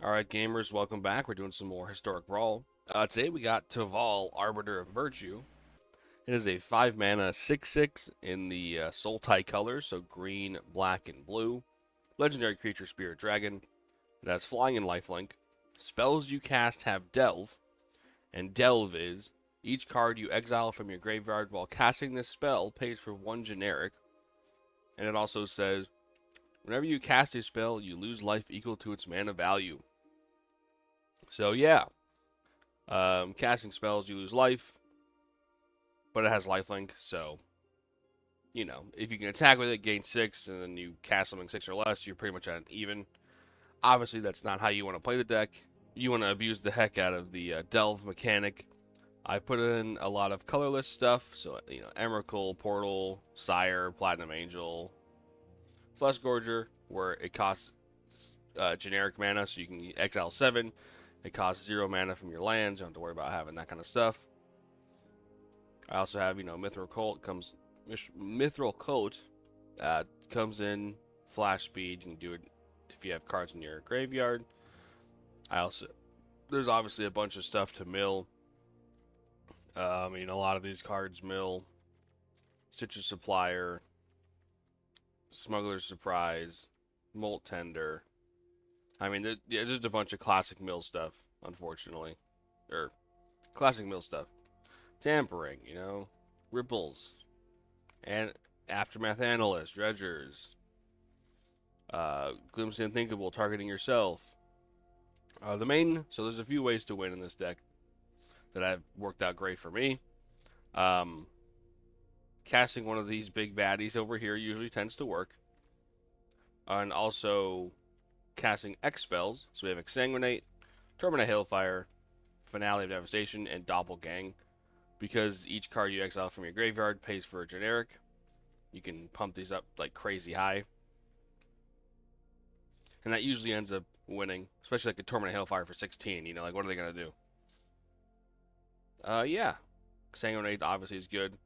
Alright, gamers, welcome back. We're doing some more historic Brawl. Today we got Teval, Arbiter of Virtue. It is a 5 mana 6/6 in the Soul Tie colors, so green, black, and blue. Legendary creature, Spirit Dragon. It has flying and lifelink. Spells you cast have Delve, and Delve is each card you exile from your graveyard while casting this spell pays for 1 generic. And it also says, whenever you cast a spell, you lose life equal to its mana value. So yeah, casting spells, you lose life, but it has lifelink, so, if you can attack with it, gain 6, and then you cast something 6 or less, you're pretty much at an even. Obviously, that's not how you want to play the deck. You want to abuse the heck out of the Delve mechanic. I put in a lot of colorless stuff, so, Emrakul, Portal, Sire, Platinum Angel, Flesh Gorger, where it costs generic mana, so you can exile 7. It costs 0 mana from your lands. You don't have to worry about having that kind of stuff. I also have, Mithril Coat comes in flash speed. You can do it if you have cards in your graveyard. There's obviously a bunch of stuff to mill. A lot of these cards mill Citrus Supplier, Smuggler's Surprise, Molt Tender. There's just a bunch of classic mill stuff, unfortunately. Classic mill stuff. Tampering, Ripples. And Aftermath Analyst, Dredgers. Glimpse Unthinkable, targeting yourself. So there's a few ways to win in this deck that have worked out great for me. Casting one of these big baddies over here usually tends to work. And also casting X spells. So we have Exsanguinate, Terminate Hailfire, Finale of Devastation, and Doppelgang. Because each card you exile from your graveyard pays for a generic, you can pump these up like crazy high. And that usually ends up winning, especially like a Terminate Hailfire for 16. What are they going to do? Yeah. Exsanguinate obviously is good.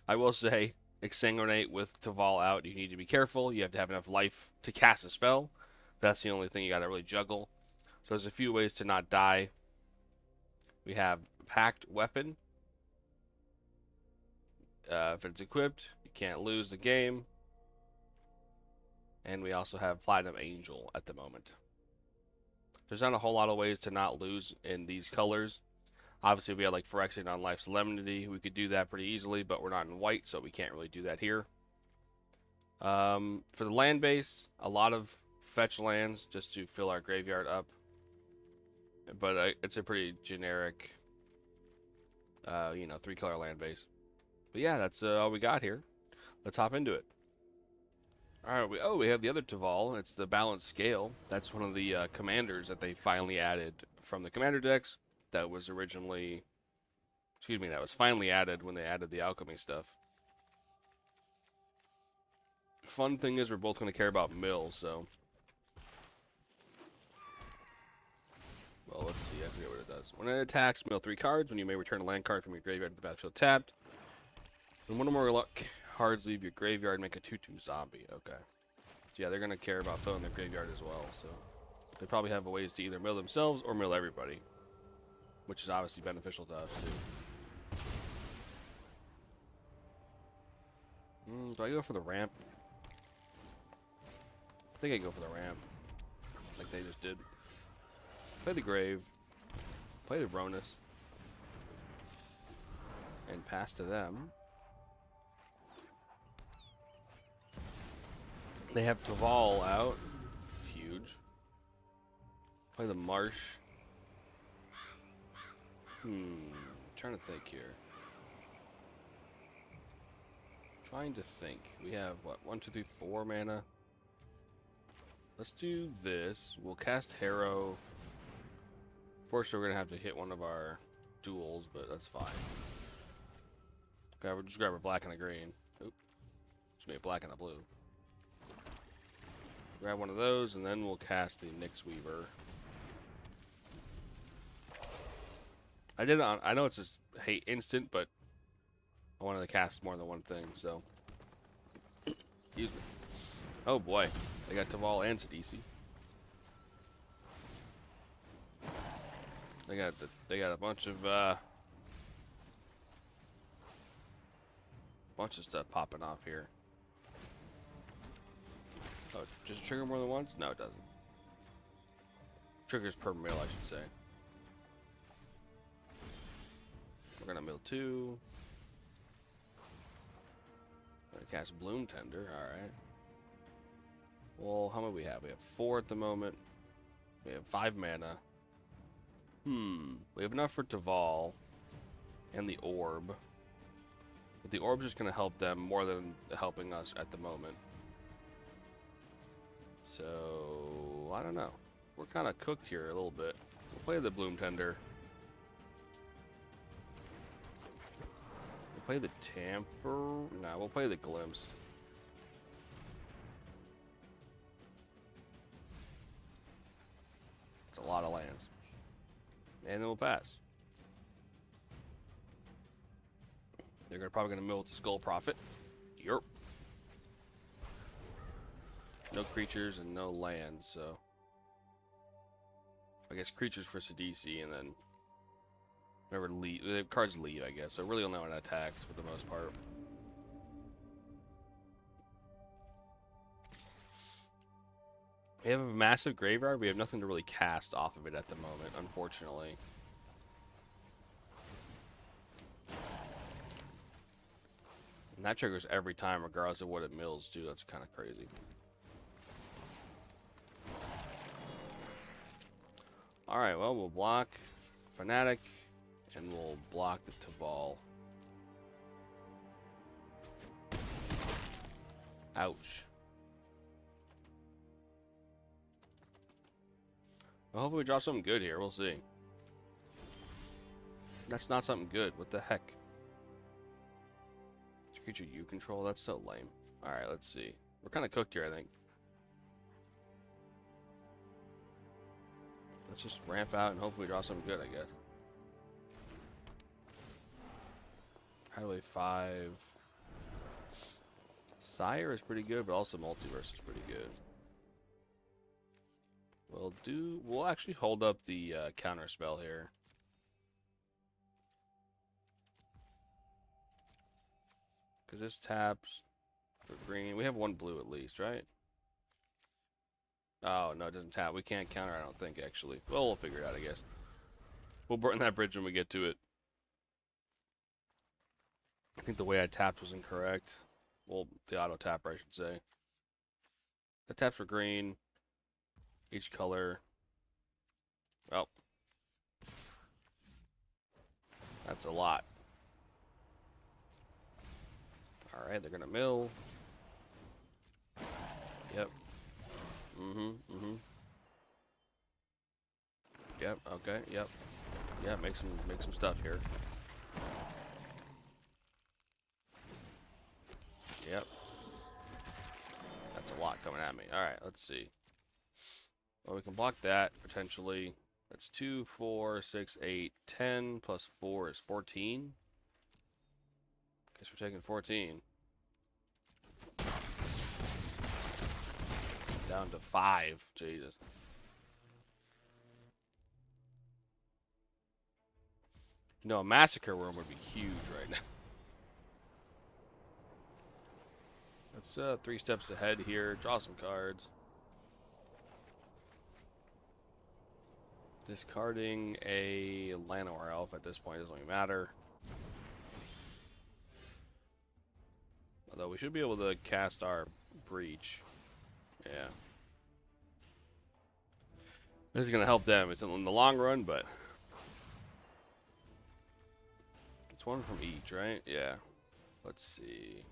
I will say, Exsanguinate with Teval out, you need to be careful. You have to have enough life to cast a spell. That's the only thing you got to really juggle. So there's a few ways to not die. We have Packed Weapon. If it's equipped, you can't lose the game. And we also have Platinum Angel at the moment. There's not a whole lot of ways to not lose in these colors. Obviously, if we had like Phyrexian on Life Solemnity, we could do that pretty easily, but we're not in white, so we can't really do that here. For the land base, a lot of fetch lands just to fill our graveyard up. But it's a pretty generic, 3-color land base. But yeah, that's all we got here. Let's hop into it. Alright, we have the other Teval. It's the Balanced Scale. That's one of the commanders that they finally added from the commander decks. That was finally added when they added the alchemy stuff. Fun thing is we're both going to care about mill, so. Well, let's see. I forget what it does. When it attacks, mill 3 cards. When you may return a land card from your graveyard to the battlefield tapped. When one or more cards leave your graveyard, make a 2/2 zombie. Okay. So yeah, they're going to care about filling their graveyard as well, so. They probably have ways to either mill themselves or mill everybody. Which is obviously beneficial to us, too. Do I go for the ramp? I think I go for the ramp. Like they just did. Play the Grave. Play the Ronus. And pass to them. They have Teval out. Huge. Play the Marsh. Trying to think here. Trying to think. We have, what, 1, 2, 3, 4 mana? Let's do this. We'll cast Harrow. Fortunately, we're going to have to hit one of our duels, but that's fine. Okay, we'll just grab a black and a green. Oop. Just make a black and a blue. Grab one of those, and then we'll cast the Nyx Weaver. I know it's just hate instant, but I wanted to cast more than one thing, so. Excuse me. Oh boy, they got Teval and Sidisi. They got a bunch of stuff popping off here. Oh, does it trigger more than once? No, it doesn't. Triggers per mill, I should say. We're gonna mill 2. Gonna cast Bloom Tender. All right. Well, how many we have? We have 4 at the moment. We have 5 mana. We have enough for Teval and the Orb. But the Orb's just gonna help them more than helping us at the moment. So I don't know. We're kind of cooked here a little bit. We'll play the Bloom Tender. We'll play the Tamper. Nah, we'll play the Glimpse. It's a lot of lands. And then we'll pass. They're probably going to mill with the Skull Prophet. Yerp. No creatures and no lands, so... I guess creatures for Sidisi, and then... whatever the cards leave, I guess. So really only on attacks for the most part. We have a massive graveyard. We have nothing to really cast off of it at the moment, unfortunately. And that triggers every time, regardless of what it mills, too. That's kind of crazy. Alright, well, we'll block Fnatic, and we'll block the Teval. Ouch. Well, hopefully we draw something good here. We'll see. That's not something good. What the heck? It's a creature you control? That's so lame. Alright, let's see. We're kind of cooked here, I think. Let's just ramp out and hopefully draw something good, I guess. Highway 5. Sire is pretty good, but also Multiverse is pretty good. We'll actually hold up the counter spell here. Because this taps for green. We have 1 blue at least, right? Oh, no, it doesn't tap. We can't counter, I don't think, actually. Well, we'll figure it out, I guess. We'll burn that bridge when we get to it. I think the way I tapped was incorrect. Well, the auto tapper, I should say. The taps for green. Each color. Well. That's a lot. Alright, they're gonna mill. Yep. Yep, okay, yep. Yeah, make some stuff here. Yep. That's a lot coming at me. Alright, let's see. Well, we can block that, potentially. That's 2, 4, 6, 8, 10, plus 4 is 14. Guess we're taking 14. Down to 5. Jesus. You know, a Massacre Worm would be huge right now. Let's 3 steps ahead here. Draw some cards. Discarding a Llanowar Elf at this point doesn't really matter. Although we should be able to cast our Breach. Yeah. This is going to help them. It's in the long run, but... it's 1 from each, right? Yeah. Let's see.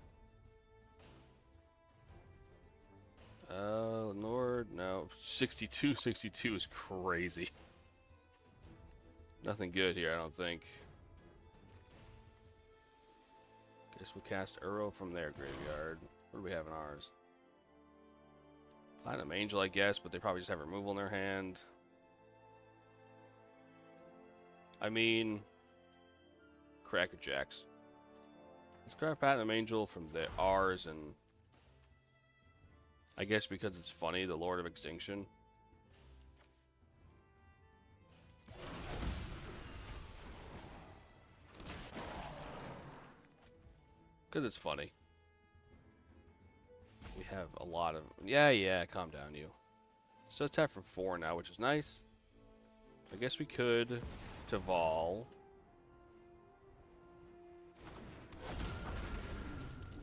Nord, no. 62 is crazy. Nothing good here, I don't think. Guess we'll cast Uro from their graveyard. What do we have in ours? Platinum Angel, I guess, but they probably just have removal in their hand. I mean... Cracker Jacks. Let's grab Platinum Angel from the ours, and... I guess because it's funny, the Lord of Extinction. Because it's funny. We have a lot of... Yeah, calm down, you. So it's tap for 4 now, which is nice. I guess we could Teval.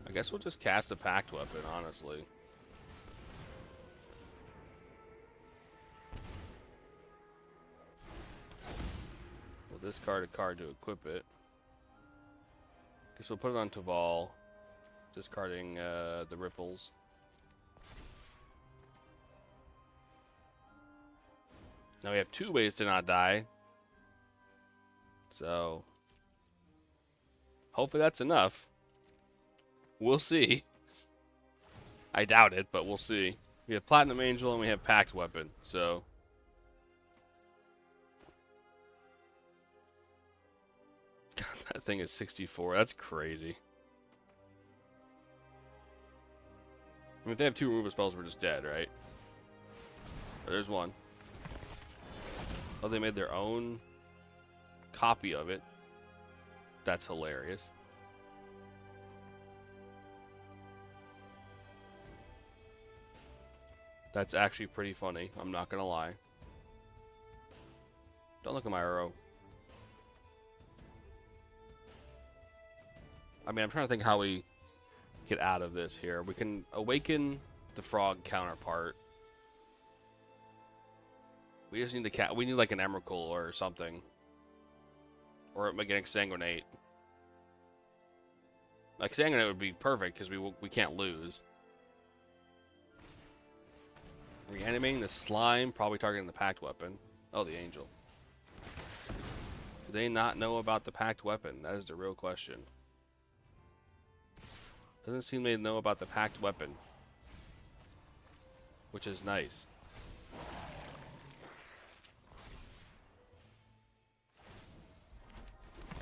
I guess we'll just cast a Pact Weapon, honestly. We'll discard a card to equip it. Guess we'll put it on Teval, discarding the ripples. Now we have 2 ways to not die. So, hopefully that's enough. We'll see. I doubt it, but we'll see. We have Platinum Angel and we have Pact Weapon, so... God, that thing is 64. That's crazy. I mean, if they have 2 removal spells, we're just dead, right? Oh, there's one. Oh, they made their own copy of it. That's hilarious. That's actually pretty funny. I'm not gonna lie. Don't look at my arrow. I mean, I'm trying to think how we get out of this here. We can awaken the frog counterpart. We just need the we need like an Emrakul or something. Or like an Exsanguinate. Like Exsanguinate would be perfect because we can't lose. Reanimating the slime, probably targeting the Pact Weapon. Oh, the Angel. Do they not know about the Pact Weapon? That is the real question. Doesn't seem they know about the Pact Weapon. Which is nice.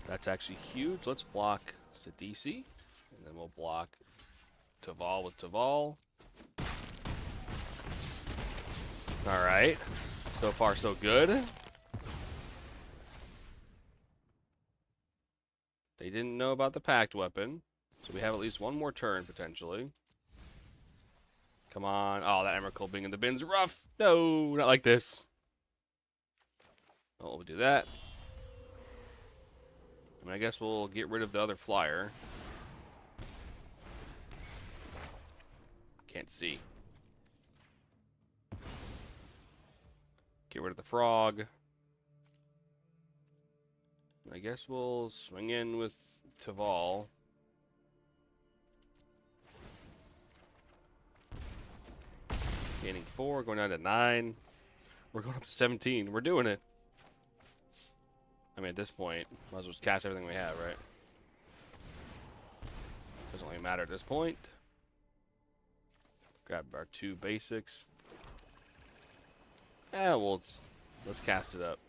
That's actually huge. Let's block Sidisi. And then we'll block Teval with Teval. Alright. So far, so good. They didn't know about the Pact Weapon. So we have at least one more turn, potentially. Come on. Oh, that Emrakul being in the bin's rough. No, not like this. Oh, we'll do that. I mean, I guess we'll get rid of the other flyer. Can't see. Get rid of the frog. I guess we'll swing in with Teval. Gaining 4, going down to 9. We're going up to 17. We're doing it. I mean, at this point, might as well just cast everything we have, right? Doesn't really matter at this point. Grab our 2 basics. Yeah, well, let's cast it up.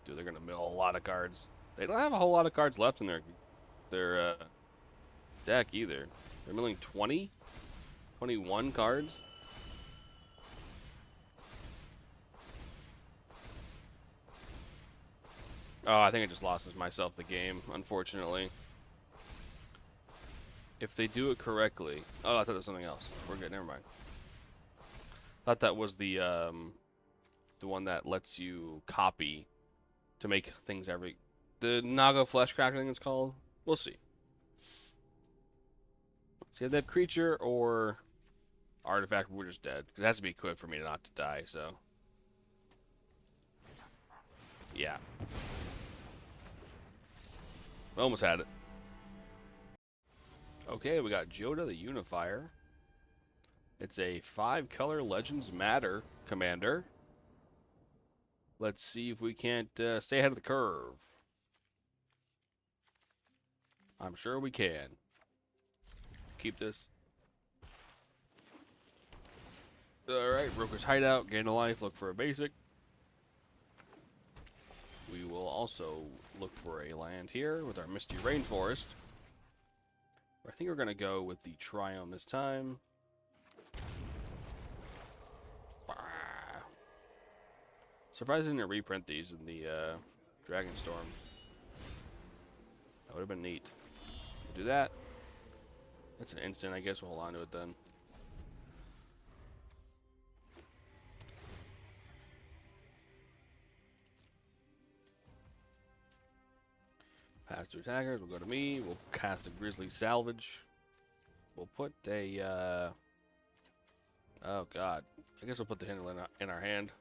Dude, they're gonna mill a lot of cards. They don't have a whole lot of cards left in their deck either. They're milling 20, 21 cards. Oh, I think I just lost myself the game, unfortunately. If they do it correctly... Oh, I thought it was something else. We're good, never mind. I thought that was the one that lets you copy to make things every... The Naga Flesh Cracker thing it's called? We'll see. So that creature or artifact, we're just dead. Because it has to be quick for me not to die, so... Yeah. Almost had it. Okay, we got Joda the Unifier. It's a 5-color Legends Matter commander. Let's see if we can't stay ahead of the curve. I'm sure we can. Keep this. Alright, Broker's Hideout, gain a life, look for a basic. We will also look for a land here with our Misty Rainforest. I think we're going to go with the Triome this time. Surprised they didn't reprint these in the Dragon Storm. That would have been neat. We'll do that. That's an instant. I guess we'll hold on to it then. Pass to attackers. We'll go to me. We'll cast a Grizzly Salvage. We'll put a... oh, God. I guess we'll put the Hinterland in our hand.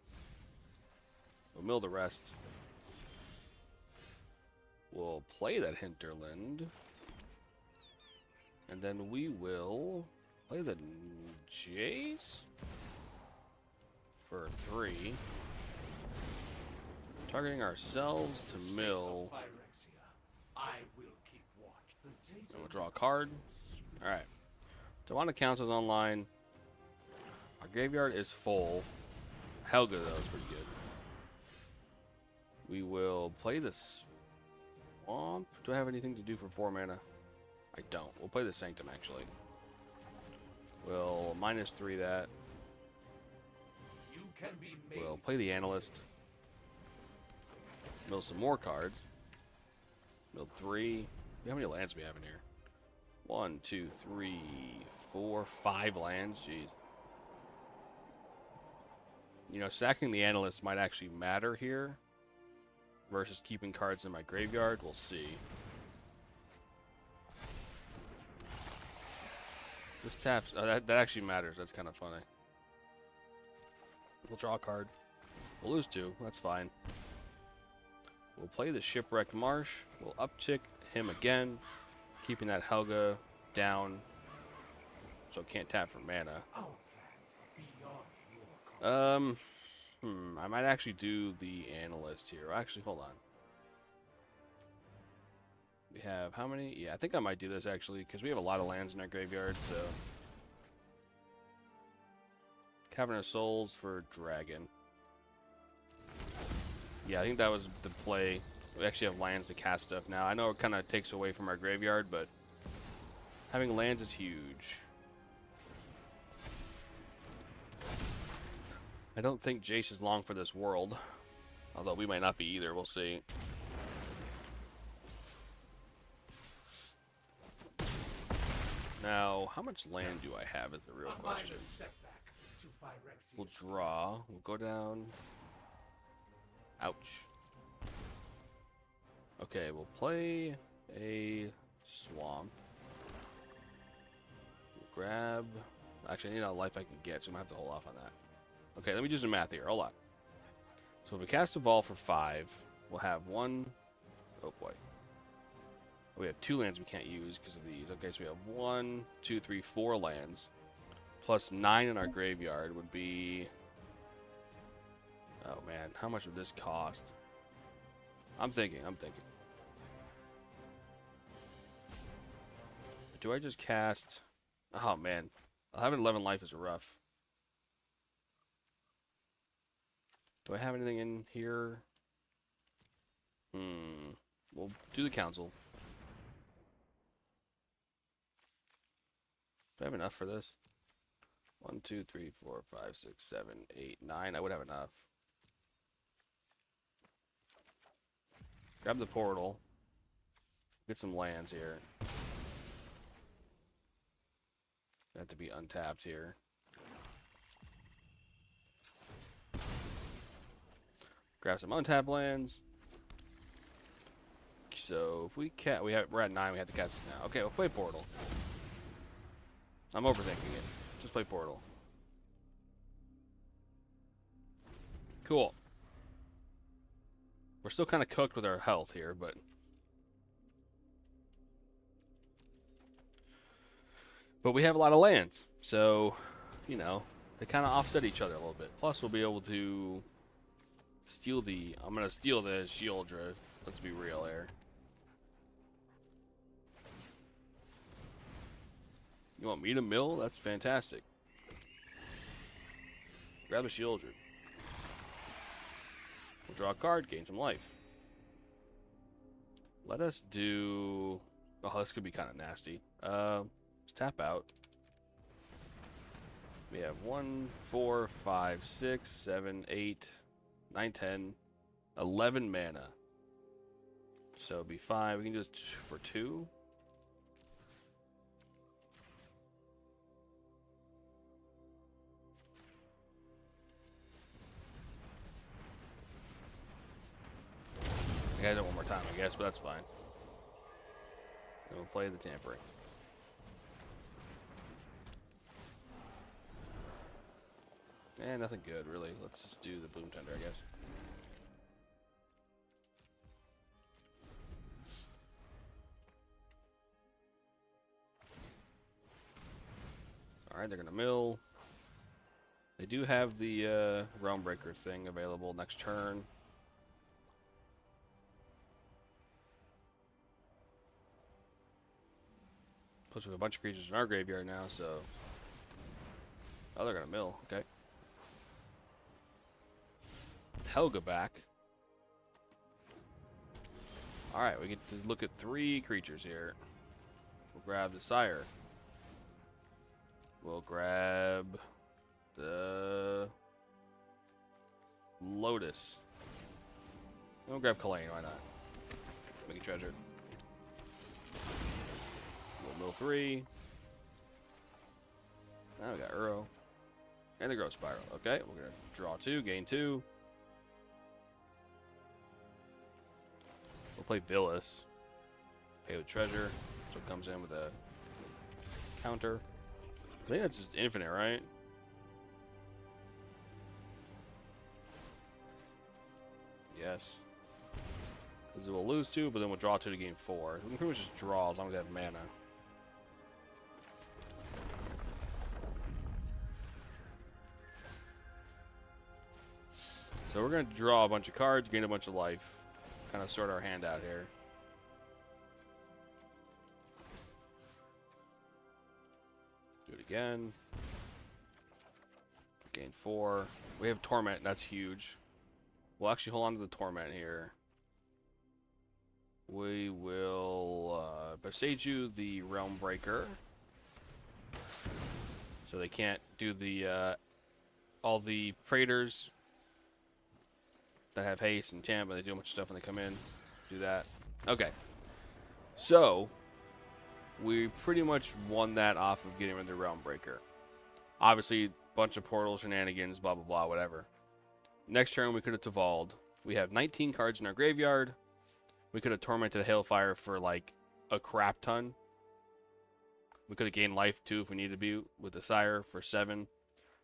We'll mill the rest. We'll play that Hinterland. And then we will play the Jace for 3. Targeting ourselves to mill. And we'll draw a card. Alright. Tawana Council is online. Our graveyard is full. Helga, though, is pretty good. We will play this Swamp. Do I have anything to do for 4 mana? I don't. We'll play the Sanctum, actually. We'll -3 that. We'll play the Analyst. Mill some more cards. Mill 3. How many lands do we have in here? 1, 2, 3, 4, 5 lands. Jeez. You know, sacking the Analyst might actually matter here versus keeping cards in my graveyard. We'll see. This taps. Oh, that actually matters. That's kind of funny. We'll draw a card. We'll lose 2. That's fine. We'll play the Shipwrecked Marsh. We'll uptick him again, keeping that Helga down so it can't tap for mana. I might actually do the Analyst here. Actually, hold on. We have how many? Yeah, I think I might do this actually because we have a lot of lands in our graveyard. So, Cavern of Souls for Dragon. Yeah, I think that was the play. We actually have lands to cast stuff now. I know it kind of takes away from our graveyard, but having lands is huge. I don't think Jace is long for this world, although we might not be either. We'll see. Now, how much land do I have is the real question. We'll draw. We'll go down. Ouch. Okay, we'll play a Swamp. We'll grab... Actually, I need all life I can get, so I'm going to have to hold off on that. Okay, let me do some math here. Hold on. So if we cast Teval for 5, we'll have 1... Oh, boy. We have 2 lands we can't use because of these. Okay, so we have 1, 2, 3, 4 lands. Plus 9 in our graveyard would be... Oh, man. How much would this cost? I'm thinking. Do I just cast... Oh, man. Having 11 life is rough. Do I have anything in here? We'll do the Council. Do I have enough for this? 1, 2, 3, 4, 5, 6, 7, 8, 9. I would have enough. Grab the portal. Get some lands here. Have to be untapped here. Grab some untapped lands. So if we can't, we're at 9. We have to cast it now. Okay, we'll play portal. I'm overthinking it. Just play portal. Cool. We're still kind of cooked with our health here, but we have a lot of lands, so you know they kind of offset each other a little bit. Plus, we'll be able to steal the. I'm gonna steal the Shieldra. Let's be real here. You want me to mill? That's fantastic. Grab a Shieldra. We'll draw a card, gain some life. Let us do... Oh, this could be kind of nasty. Let's tap out. We have 1, 4, 5, 6, 7, 8. 9, 10, 11 mana. So it'd be 5. We can do this for 2. I gotta do it one more time, I guess, but that's fine. Then we'll play the tampering. Nothing good, really. Let's just do the Boom Tender, I guess. Alright, they're gonna mill. They do have the Realm Breaker thing available next turn. Plus we have a bunch of creatures in our graveyard now, so... Oh, they're gonna mill, okay. Helga back. Alright, we get to look at 3 creatures here. We'll grab the Sire. We'll grab the Lotus. We'll grab Kalane, why not? Make a treasure. We'll mill 3. Now we got Uro. And the Growth Spiral. Okay, we're gonna draw 2, gain 2. We'll play Villas. Pay with treasure. So it comes in with a counter. I think that's just infinite, right? Yes. Because we'll lose 2, but then we'll draw 2 to gain 4. We can pretty much just draw as long as we have mana. So we're going to draw a bunch of cards, gain a bunch of life. Kind of sort our hand out here. Do it again. Gain 4. We have Torment, that's huge. We'll actually hold on to the Torment here. We will Beseiju the Realm Breaker. So they can't do the all the Praetors that have haste and champ, but they do a bunch of stuff when they come in. Do that. Okay. So we pretty much won that off of getting rid of the Realm Breaker. Obviously, a bunch of portal shenanigans, blah, blah, blah, whatever. Next turn, we could have Teval'd. We have 19 cards in our graveyard. We could have Tormented Hailfire for, like, a crap ton. We could have gained life, too, if we needed to be, with the Sire for 7.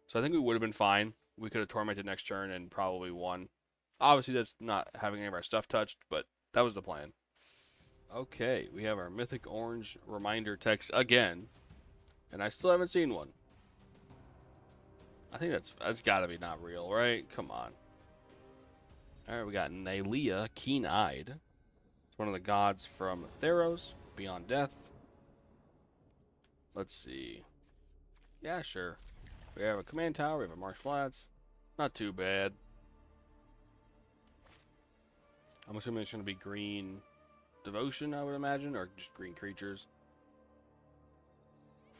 So I think we would have been fine. We could have Tormented next turn and probably won. Obviously, that's not having any of our stuff touched, but that was the plan. Okay, we have our Mythic Orange reminder text again. And I still haven't seen one. I think that's got to be not real, right? Come on. All right, we got Nylea, Keen-Eyed. It's one of the gods from Theros, Beyond Death. Let's see. Yeah, sure. We have a Command Tower, we have a Marsh Flats. Not too bad. I'm assuming it's going to be green Devotion, I would imagine, or just green creatures.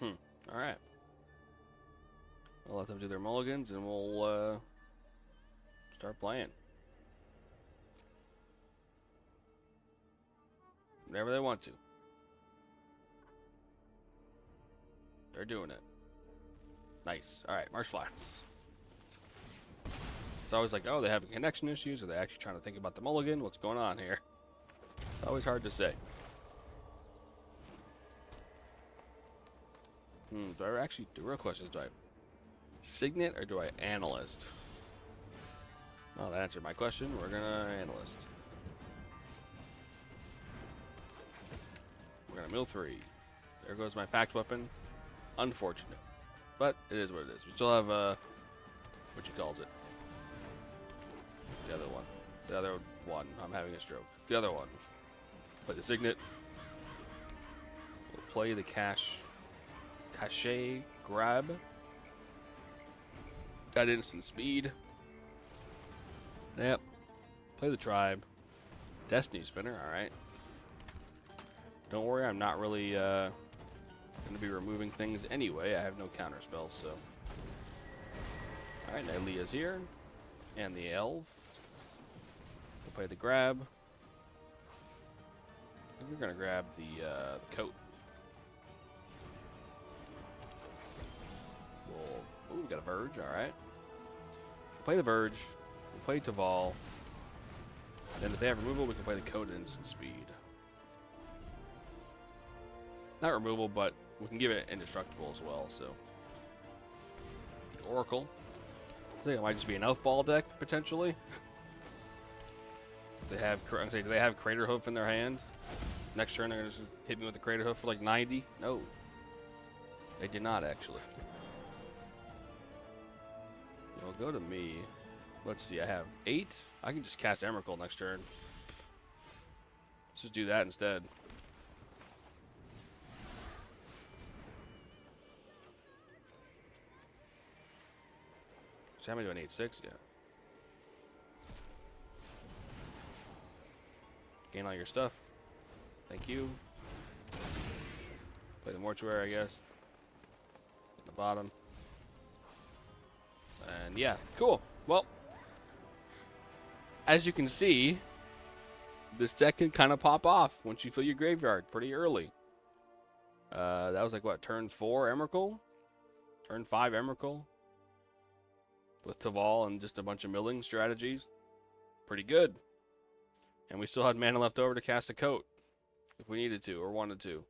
Alright. We'll let them do their mulligans, and we'll start playing. Whenever they want to. They're doing it. Nice. Alright, Marsh Flats. It's always like, oh, they have connection issues. Are they actually trying to think about the mulligan? What's going on here? It's always hard to say. Do I actually, the real question is, do I Signet or do I Analyst? Well, that answered my question. We're gonna Analyst. We're gonna mill 3. There goes my packed weapon. Unfortunate. But it is what it is. We still have, what you calls it? The other one. The other one. I'm having a stroke. The other one. Play the Signet. We'll play the Cachet Grab. Got instant speed. Yep. Play the Tribe. Destiny Spinner. Alright. Don't worry, I'm not really going to be removing things anyway. I have no counter spells, so. Alright, Nylea's here. And the Elf. We'll play the grab. I think we're gonna grab the coat. Ooh, we got a Verge, alright. We'll play the Verge. We'll play Teval. Then if they have removal, we can play the coat at instant speed. Not removal, but we can give it indestructible as well, so. The Oracle. I think it might just be an Elf Ball deck, potentially. Do they have Crater Hoof in their hand? Next turn, they're going to just hit me with the Crater Hoof for like 90? No. They did not, actually. Well, go to me. Let's see, I have 8. I can just cast Emrakul next turn. Let's just do that instead. So how am I doing? 8-6? Yeah. Gain all your stuff. Thank you. Play the Mortuary, I guess. At the bottom. And yeah, cool. Well, as you can see, this deck can kind of pop off once you fill your graveyard pretty early. That was like, what, turn 4 Emrakul? Turn 5 Emrakul? With Teval and just a bunch of milling strategies. Pretty good. And we still had mana left over to cast a coat if we needed to or wanted to.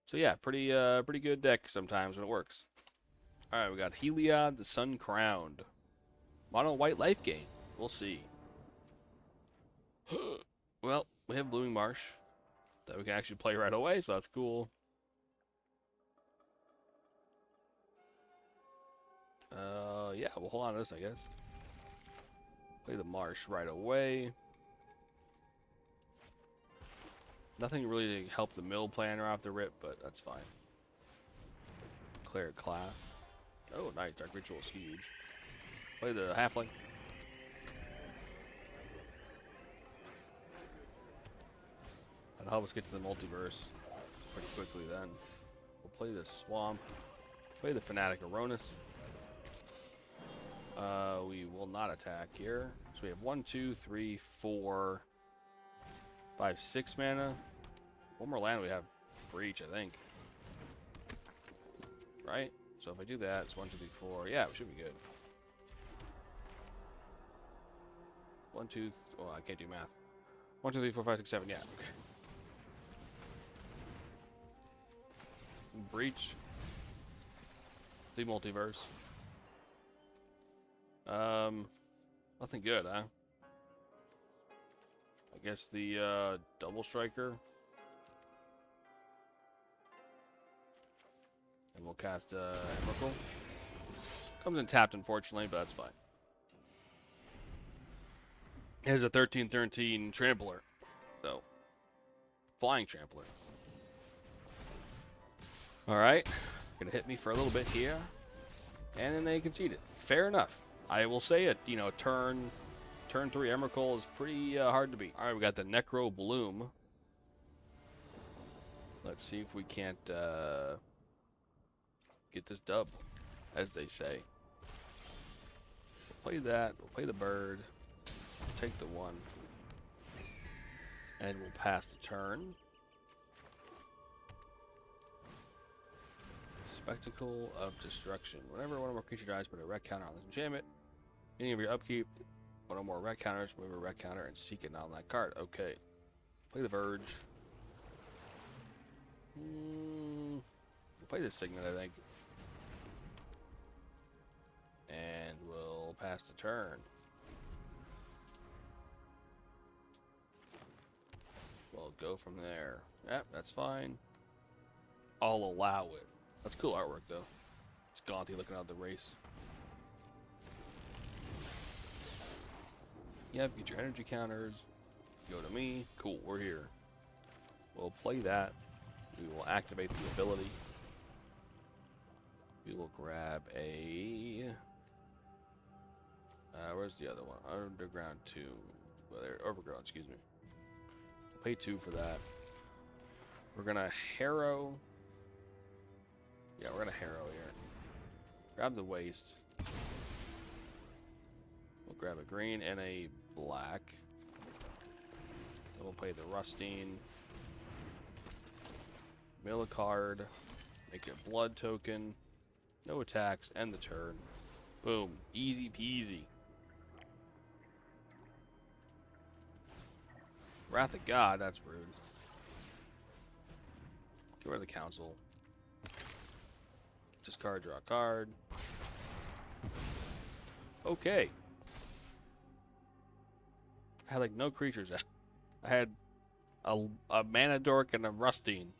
So yeah, pretty good deck sometimes when it works. Alright, we got Heliod, the Sun Crowned. Mono white life gain. We'll see. Well, we have Blooming Marsh that we can actually play right away, so that's cool. Yeah, we'll hold on to this, I guess. Play the Marsh right away. Nothing really to help the mill planner off the rip, but that's fine. Cleric Class. Oh, nice. Dark Ritual is huge. Play the Halfling. That'll help us get to the multiverse pretty quickly then. We'll play the Swamp. Play the Fanatic Aronis. We will not attack here. So we have 1, 2, 3, 4, 5, 6 mana. One more land we have for each, I think. Right? So if I do that, it's 1, 2, 3, 4. Yeah, it should be good. 1, 2. Oh, I can't do math. 1, 2, 3, 4, 5, 6, 7. Yeah. Okay. Breach. The multiverse. Nothing good, huh? I guess the double striker. And we'll cast Emrakul. Comes in tapped, unfortunately, but that's fine. Here's a 13/13 trampler. So, flying trampler. Alright. Gonna hit me for a little bit here. And then they concede it. Fair enough. I will say it, you know, turn 3 Emrakul is pretty hard to beat. Alright, we got the Necro Bloom. Let's see if we can't get this dub, as they say. We'll play that. We'll play the bird. Take the 1. And we'll pass the turn. Spectacle of Destruction. Whenever one or more creature dies, put a red counter on this enchantment. Any of your upkeep, one or more red counters, move a red counter and seek it on that card. Okay. Play the Verge. We'll play the Signet, I think. And we'll pass the turn. We'll go from there. Yep, that's fine. I'll allow it. That's cool artwork, though. It's Gaunty looking out the race. Yep, get your energy counters. Go to me. Cool, we're here. We'll play that. We will activate the ability. We will grab a... where's the other one? Underground 2. Well, there, Overgrown, excuse me. We'll pay 2 for that. We're gonna Harrow. Yeah, we're gonna Harrow here. Grab the Waste. We'll grab a green and a black. Then we'll play the Rusting. Mill a card. Make it a blood token. No attacks. End the turn. Boom. Easy peasy. Wrath of God, that's rude. Get rid of the council. Discard, draw a card. Okay. I had like no creatures. I had a mana dork and a rusting.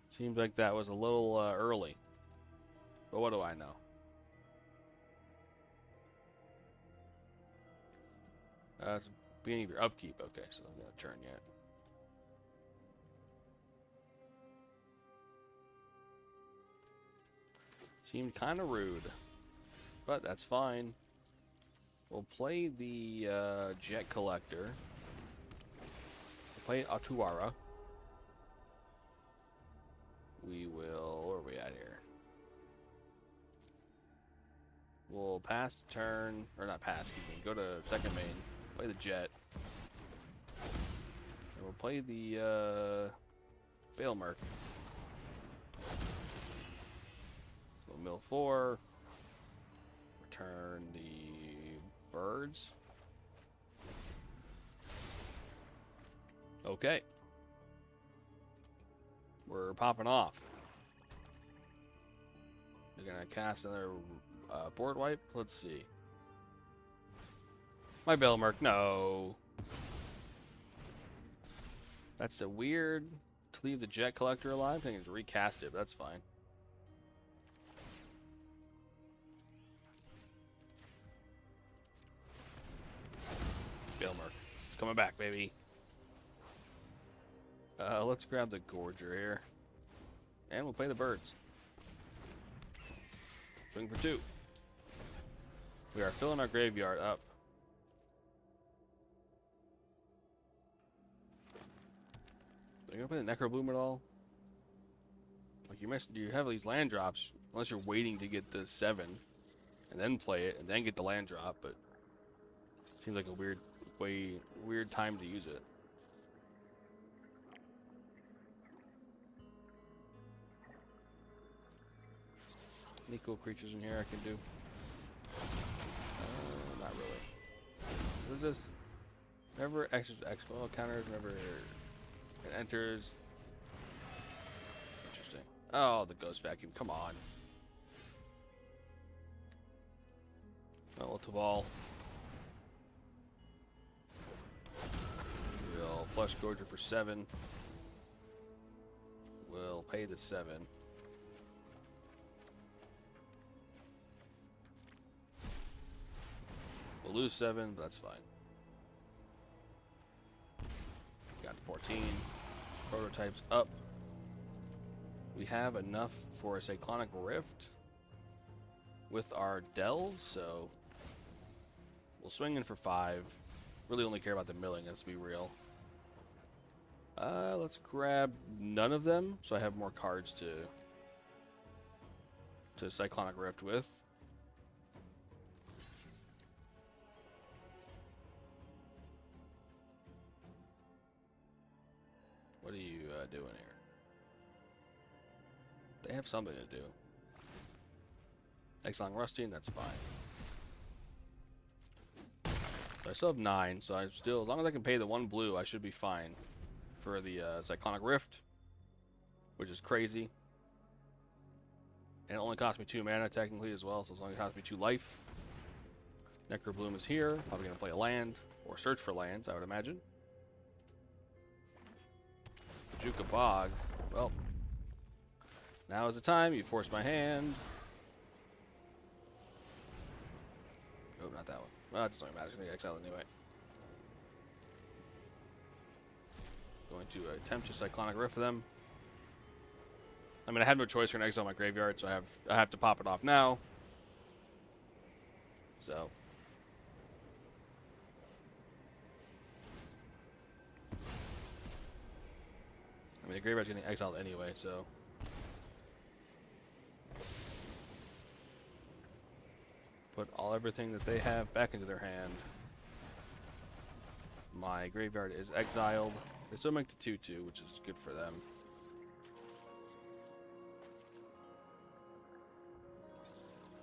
Seems like that was a little early. But what do I know? It's the beginning of your upkeep. Okay, so I'm not turn yet. Seemed kind of rude, but that's fine. We'll play the Jet Collector. We'll play Atuara. We will... Where are we at here? We'll pass the turn, or not pass, excuse me. Go to second main. Play the Jet. And we'll play the Bailmerk. We'll mill 4. Return the birds. Okay. We're popping off. We're gonna cast another board wipe. Let's see. My Bailmerk, no. That's a weird to leave the Jet Collector alive. I think it's recast it, but that's fine. Bailmerk. It's coming back, baby. Let's grab the Gorger here. And we'll play the birds. Swing for 2. We are filling our graveyard up. Are you gonna play the Necrobloom at all? Like you have these land drops, unless you're waiting to get the 7, and then play it, and then get the land drop, but seems like a weird time to use it. Any cool creatures in here I can do? Not really. What is this? Never expo counters, never it enters. Interesting. Oh, the Ghost Vacuum, come on. Oh, Teval. We'll flush Gorger for 7. We'll pay the 7. We'll lose 7, but that's fine. Got 14. Prototypes up. We have enough for a Cyclonic Rift with our delves, so we'll swing in for 5. Really only care about the milling, let's be real. Let's grab none of them, so I have more cards to Cyclonic Rift with. What are you doing here? They have something to do. Exile Rusting, that's fine. So I still have 9, so I'm still, as long as I can pay the 1 blue, I should be fine for the Cyclonic Rift, which is crazy. And it only cost me 2 mana technically as well, so as long as it costs me 2 life. Necrobloom is here. Probably gonna play a land or search for lands, I would imagine. Juka Bog. Well, now is the time. You force my hand. Oh, not that one. Well, that doesn't really matter. It's going to get exiled anyway. Going to attempt to Cyclonic Rift for them. I mean, I have no choice. We're going to exile my graveyard, so I have to pop it off now. So. I mean, the graveyard's getting exiled anyway, so. Put everything that they have back into their hand. my graveyard is exiled. They still make the 2/2, which is good for them.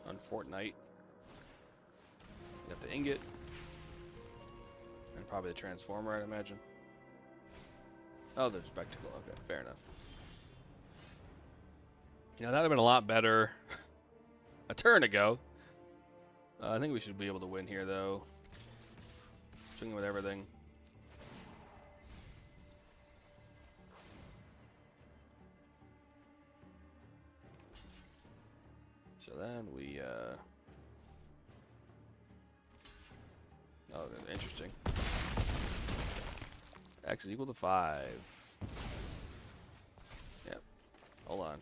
On Fortnite, got the ingot, and probably the transformer, I'd imagine. Oh, there's spectacle. Okay, fair enough. You know, that would have been a lot better a turn ago. I think we should be able to win here, though. Swinging with everything. So then we, oh, interesting. X is equal to 5. Yep. Hold on.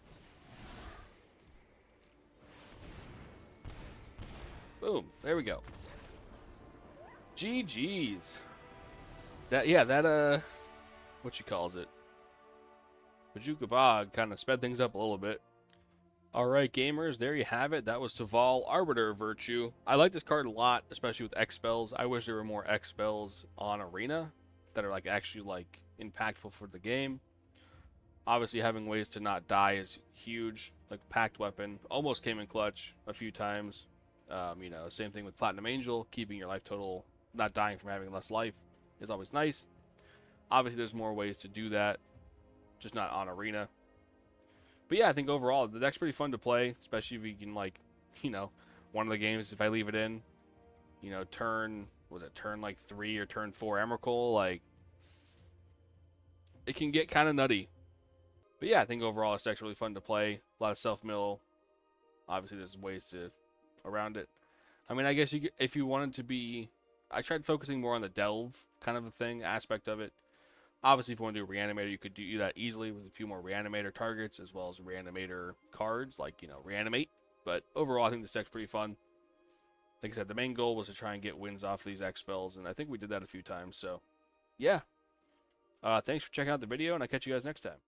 Boom. There we go. GG's. That, what she calls it? Bajuka Bog kind of sped things up a little bit. Alright, gamers, there you have it. That was Teval, Arbiter of Virtue. I like this card a lot, especially with X spells. I wish there were more X spells on Arena that are like actually like impactful for the game. Obviously, having ways to not die is huge. Like Pact Weapon almost came in clutch a few times. You know, same thing with Platinum Angel, keeping your life total, not dying from having less life is always nice. Obviously, there's more ways to do that, just not on Arena. But yeah, I think overall the deck's pretty fun to play, especially if you can, like, you know, one of the games, if I leave it in, you know, turn like 3 or turn 4 Emrakul, like, it can get kind of nutty. But yeah, I think overall this deck's really fun to play. A lot of self-mill. Obviously, there's ways to around it. I mean, I guess if you wanted to be, I tried focusing more on the delve kind of a thing, aspect of it. Obviously, if you want to do a Reanimator, you could do that easily with a few more Reanimator targets, as well as Reanimator cards, like, you know, Reanimate. But overall, I think this deck's pretty fun. Like I said, the main goal was to try and get wins off these X spells, and I think we did that a few times. So, yeah. Thanks for checking out the video, and I'll catch you guys next time.